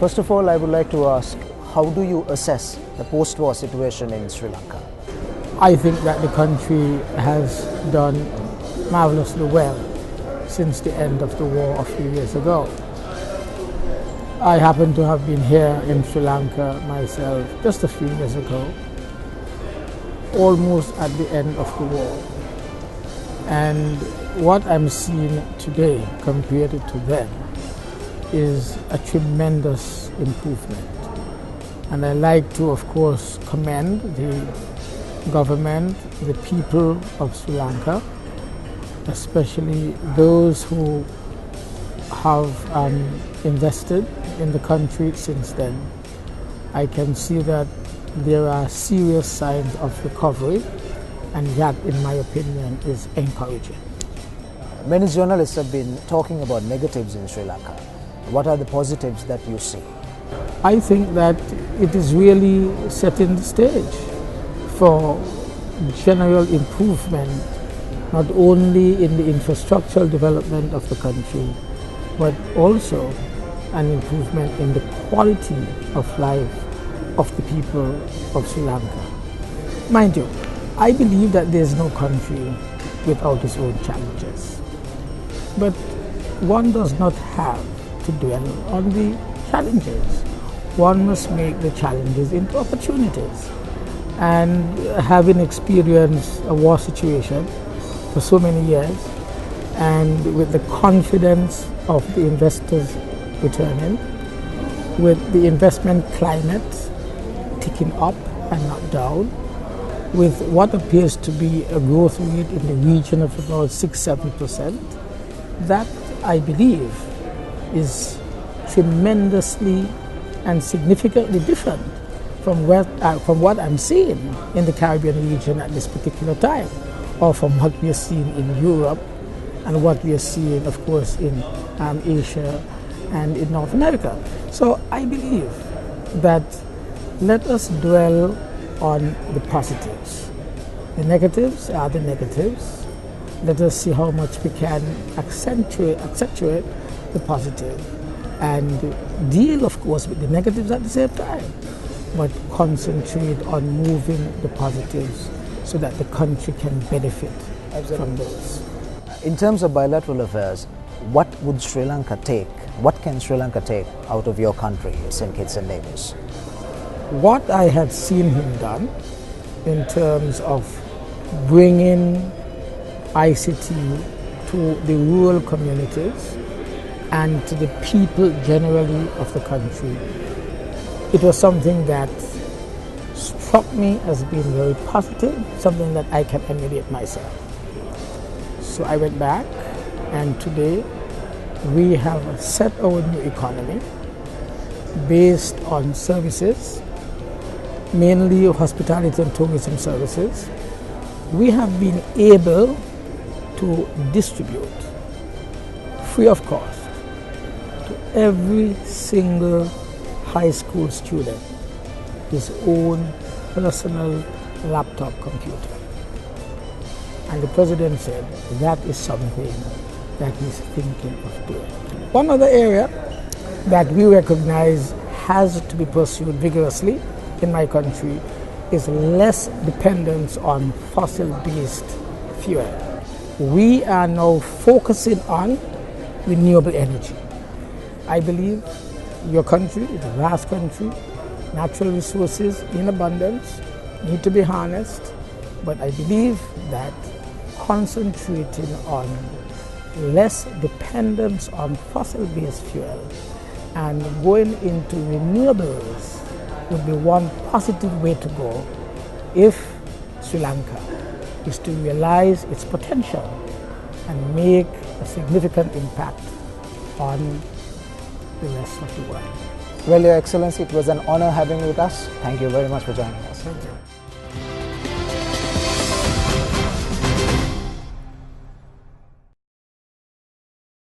First of all, I would like to ask, how do you assess the post-war situation in Sri Lanka? I think that the country has done marvelously well since the end of the war a few years ago. I happen to have been here in Sri Lanka myself just a few years ago, almost at the end of the war. And what I'm seeing today compared to then is a tremendous improvement. And I like to, of course, commend the government, the people of Sri Lanka, especially those who have invested in the country since then. I can see that there are serious signs of recovery, and that, in my opinion, is encouraging. Many journalists have been talking about negatives in Sri Lanka. What are the positives that you see? I think that it is really setting the stage for general improvement, not only in the infrastructural development of the country, but also an improvement in the quality of life of the people of Sri Lanka. Mind you, I believe that there is no country without its own challenges. But one does not have to dwell on the challenges. One must make the challenges into opportunities. And having experienced a war situation for so many years, and with the confidence of the investors returning, with the investment climate ticking up and not down, with what appears to be a growth rate in the region of about 6–7%, that, I believe, is tremendously and significantly different from what I'm seeing in the Caribbean region at this particular time, or from what we are seeing in Europe and what we are seeing, of course, in Asia and in North America. So I believe that let us dwell on the positives. The negatives are the negatives. Let us see how much we can accentuate the positive and deal, of course, with the negatives at the same time, but concentrate on moving the positives so that the country can benefit from those. In terms of bilateral affairs, what would Sri Lanka take? What can Sri Lanka take out of your country, St. Kitts and Nevis? What I have seen him done in terms of bringing ICT to the rural communities and to the people generally of the country, it was something that struck me as being very positive, something that I can emulate myself. So I went back, and today we have set our new economy based on services, mainly hospitality and tourism services. We have been able to distribute, free of cost, to every single high school student his own personal laptop computer. And the president said that is something that he's thinking of doing. One other area that we recognize has to be pursued vigorously in my country is less dependence on fossil-based fuel. We are now focusing on renewable energy. I believe your country is a vast country. Natural resources in abundance need to be harnessed, but I believe that concentrating on less dependence on fossil-based fuel and going into renewables would be one positive way to go if Sri Lanka is to realize its potential and make a significant impact on the rest of the world. Well, Your Excellency, it was an honor having you with us. Thank you very much for joining us. Thank you.